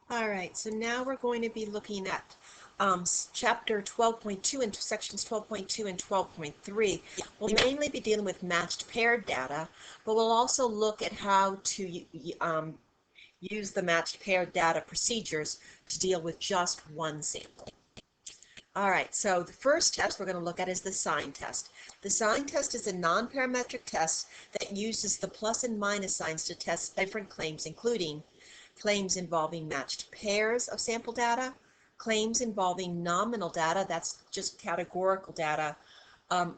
All right, so now we're going to be looking at chapter 12.2 and sections 12.2 and 12.3. We'll mainly be dealing with matched pair data, but we'll also look at how to use the matched pair data procedures to deal with just one sample. All right, so the first test we're going to look at is the sign test. The sign test is a nonparametric test that uses the plus and minus signs to test different claims, including claims involving matched pairs of sample data, claims involving nominal data, that's just categorical data,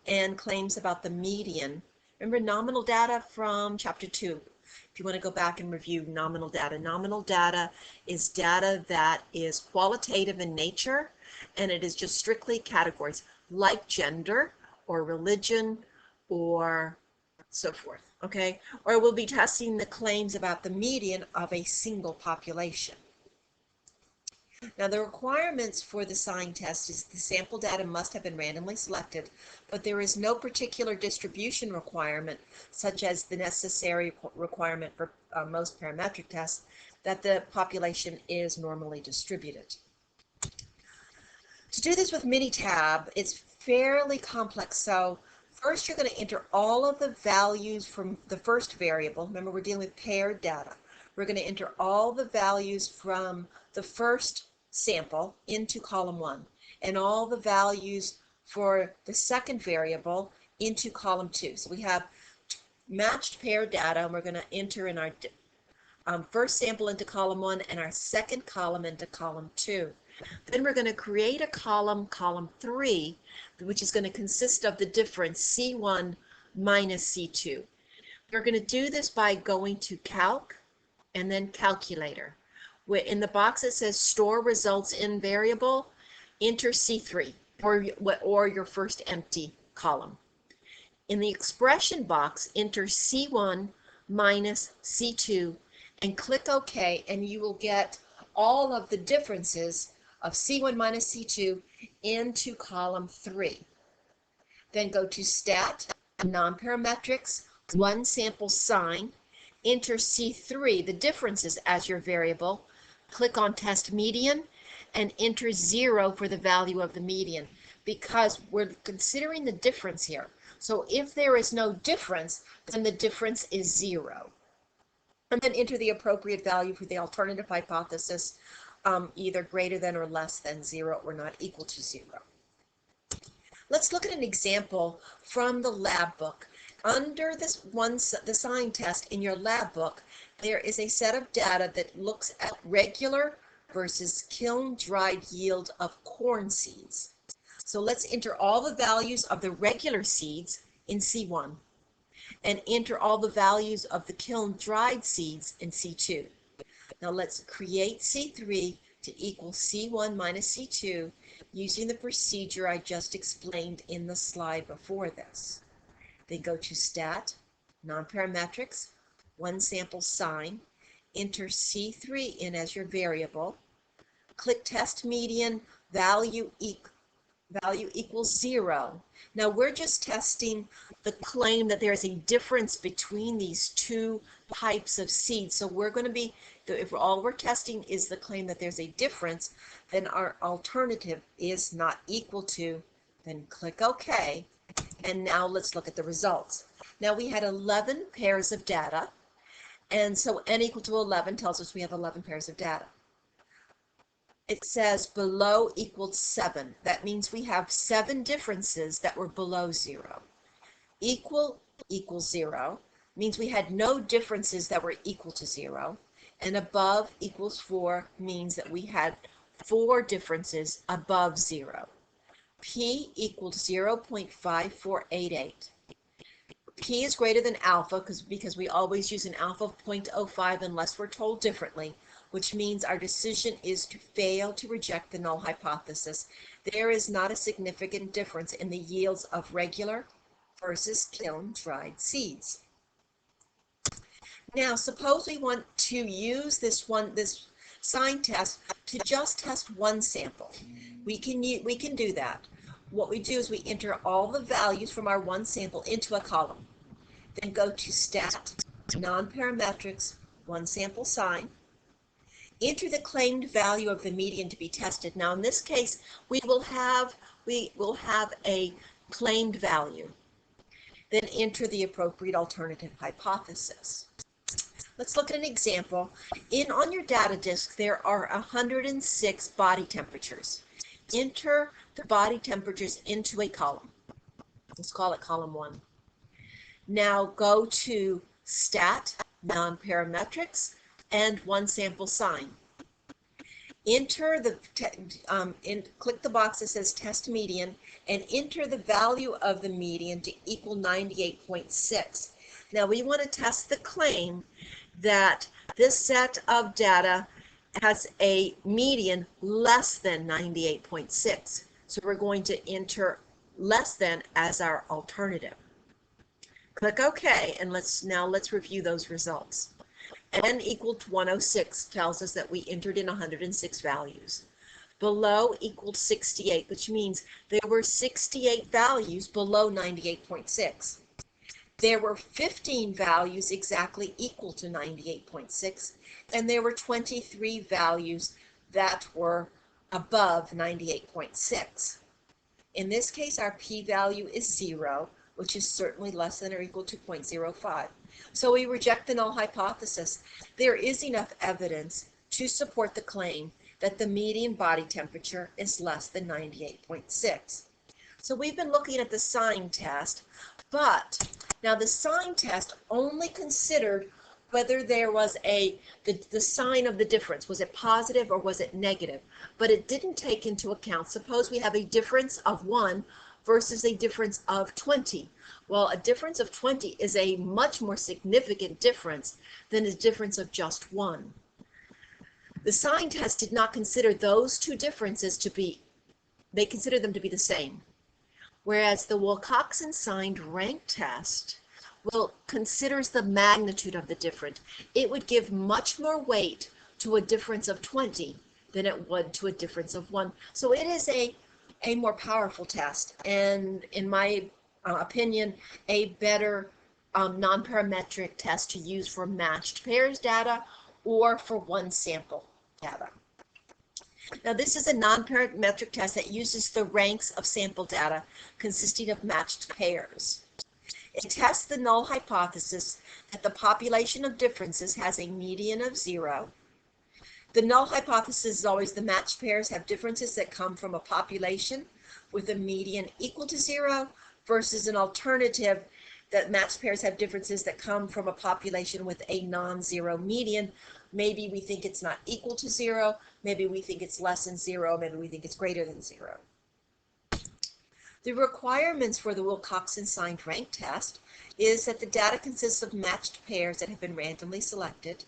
and claims about the median. Remember nominal data from chapter 2. If you want to go back and review nominal data is data that is qualitative in nature, and it is just strictly categories like gender or religion or so forth, okay? Or we'll be testing the claims about the median of a single population. Now, the requirements for the sign test is the sample data must have been randomly selected, but there is no particular distribution requirement, such as the necessary requirement for most parametric tests, that the population is normally distributed. To do this with Minitab, it's fairly complex. So first, you're going to enter all of the values from the first variable. Remember, we're dealing with paired data. We're going to enter all the values from the first sample into column 1, and all the values for the second variable into column 2. So we have matched pair data, and we're going to enter in our first sample into column 1 and our second column into column 2. Then we're going to create a column 3, which is going to consist of the difference C1 minus C2. We're going to do this by going to Calc and then Calculator. In the box it says Store Results in Variable, enter C3 or your first empty column. In the expression box, enter C1 minus C2 and click OK, and you will get all of the differences of C1 minus C2 into column 3. Then go to Stat, Nonparametrics, One Sample Sign, enter C3, the differences, as your variable, click on Test Median, and enter 0 for the value of the median, because we're considering the difference here. So if there is no difference, then the difference is 0. And then enter the appropriate value for the alternative hypothesis, either greater than or less than 0 or not equal to 0. Let's look at an example from the lab book. Under this the sign test in your lab book, there is a set of data that looks at regular versus kiln-dried yield of corn seeds. So let's enter all the values of the regular seeds in C1 and enter all the values of the kiln-dried seeds in C2. Now let's create C3 to equal C1 minus C2 using the procedure I just explained in the slide before this. Then go to Stat, Nonparametrics, One Sample Sign, enter C3 in as your variable, click Test Median, value equals 0. Now we're just testing the claim that there's a difference between these two types of seeds. So we're going to be, if all we're testing is the claim that there's a difference, then our alternative is not equal to, then click OK. And now let's look at the results. Now we had 11 pairs of data, and so n equal to 11 tells us we have 11 pairs of data. It says below equals 7. That means we have 7 differences that were below 0. Equal equals 0 means we had no differences that were equal to 0. And above equals 4 means that we had 4 differences above 0. P equals 0.5488. P is greater than alpha because we always use an alpha of 0.05 unless we're told differently, which means our decision is to fail to reject the null hypothesis. There is not a significant difference in the yields of regular versus kiln-dried seeds. Now, suppose we want to use this sign test to just test one sample. We can do that. What we do is we enter all the values from our one sample into a column. Then go to Stat, Nonparametrics, One Sample Sign, enter the claimed value of the median to be tested. Now in this case, we will have a claimed value. Then enter the appropriate alternative hypothesis. Let's look at an example. On your data disk, there are 106 body temperatures. Enter the body temperatures into a column. Let's call it column 1. Now go to Stat, nonparametrics, and one sample sign. Enter click the box that says test median and enter the value of the median to equal 98.6. Now we want to test the claim that this set of data has a median less than 98.6. So we're going to enter less than as our alternative. Click OK, and let's review those results. N equal to 106 tells us that we entered in 106 values. Below equaled 68, which means there were 68 values below 98.6. There were 15 values exactly equal to 98.6, and there were 23 values that were above 98.6. In this case, our p-value is 0, which is certainly less than or equal to 0.05. So we reject the null hypothesis. There is enough evidence to support the claim that the median body temperature is less than 98.6. So we've been looking at the sign test, but now the sign test only considered whether there was the sign of the difference. Was it positive or was it negative? But it didn't take into account, suppose we have a difference of 1 versus a difference of 20. Well, a difference of 20 is a much more significant difference than a difference of just 1. The sign test did not consider those two differences to be, they considered them to be the same. Whereas the Wilcoxon signed rank test considers the magnitude of the difference. It would give much more weight to a difference of 20 than it would to a difference of 1. So it is a more powerful test, and in my opinion, a better nonparametric test to use for matched pairs data or for one sample data. Now this is a nonparametric test that uses the ranks of sample data consisting of matched pairs. It tests the null hypothesis that the population of differences has a median of 0. The null hypothesis is always the matched pairs have differences that come from a population with a median equal to 0 versus an alternative that matched pairs have differences that come from a population with a non-zero median. Maybe we think it's not equal to 0, maybe we think it's less than 0, maybe we think it's greater than 0. The requirements for the Wilcoxon signed rank test is that the data consists of matched pairs that have been randomly selected,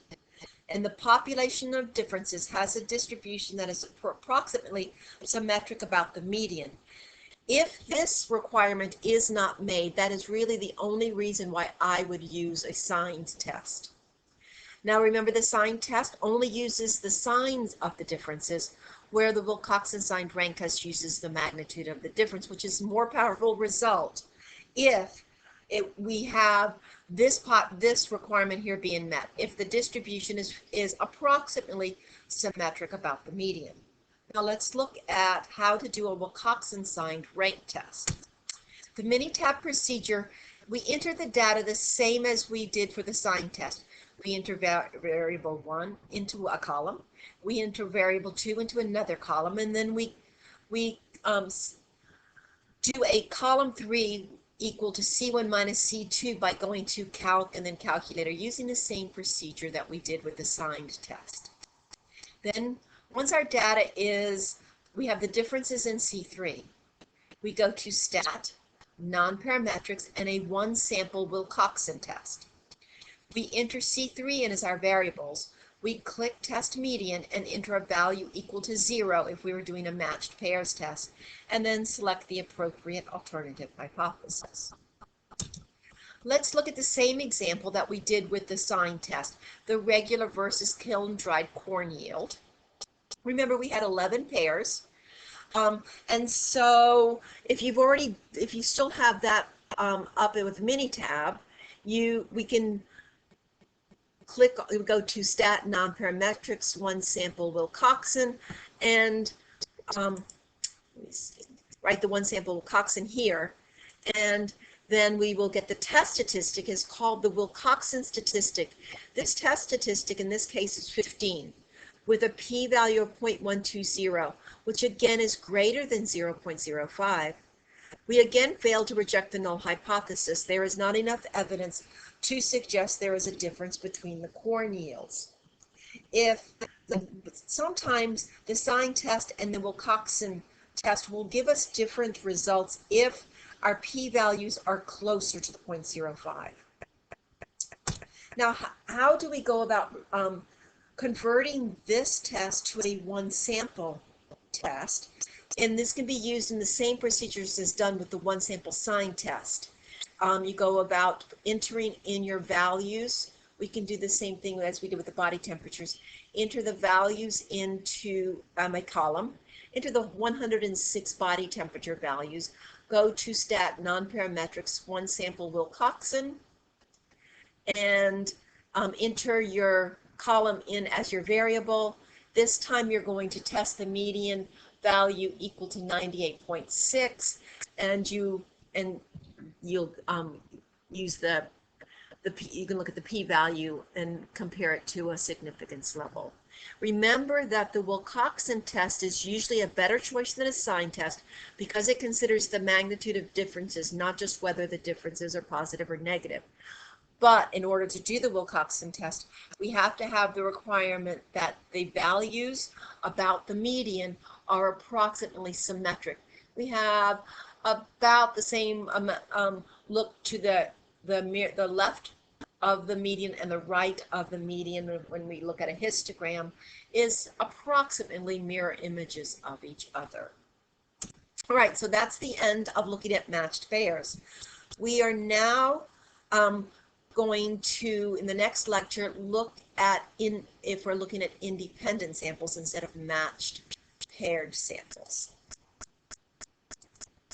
and the population of differences has a distribution that is approximately symmetric about the median. If this requirement is not made, that is really the only reason why I would use a signed test. Now remember, the signed test only uses the signs of the differences, where the Wilcoxon signed rank test uses the magnitude of the difference, which is a more powerful result if we have this requirement here being met, if the distribution is approximately symmetric about the median. Now let's look at how to do a Wilcoxon signed rank test. The Minitab procedure, we enter the data the same as we did for the sign test. We enter variable 1 into a column, we enter variable 2 into another column, and then we do a column 3 equal to C1 minus C2 by going to calc and then calculator, using the same procedure that we did with the signed test. Then once our data we have the differences in C3, we go to Stat, nonparametrics, and a one sample Wilcoxon test. We enter C3 in as our variables. We click test median and enter a value equal to 0 if we were doing a matched pairs test, and then select the appropriate alternative hypothesis. Let's look at the same example that we did with the sign test, the regular versus kiln-dried corn yield. Remember, we had 11 pairs, and so if you still have that up with Minitab, we can we go to stat nonparametrics, one sample Wilcoxon, and write the one sample Wilcoxon here, and then we will get the test statistic is called the Wilcoxon statistic. This test statistic in this case is 15 with a p-value of 0.120, which again is greater than 0.05. We again fail to reject the null hypothesis. There is not enough evidence to suggest there is a difference between the corn yields. Sometimes the sign test and the Wilcoxon test will give us different results if our p-values are closer to the 0.05. Now, how do we go about converting this test to a one sample test? And this can be used in the same procedures as done with the one sample sign test. You go about entering in your values. We can do the same thing as we did with the body temperatures. Enter the values into a column. Enter the 106 body temperature values. Go to stat nonparametrics, one sample Wilcoxon, and enter your column in as your variable. This time you're going to test the median value equal to 98.6, and you'll use you can look at the p-value and compare it to a significance level. Remember that the Wilcoxon test is usually a better choice than a sign test because it considers the magnitude of differences, not just whether the differences are positive or negative. But in order to do the Wilcoxon test, we have to have the requirement that the values about the median are approximately symmetric. We have about the same look to the left of the median and the right of the median when we look at a histogram is approximately mirror images of each other. All right, so that's the end of looking at matched pairs. We are now going to, in the next lecture, look at if we're looking at independent samples instead of matched paired samples.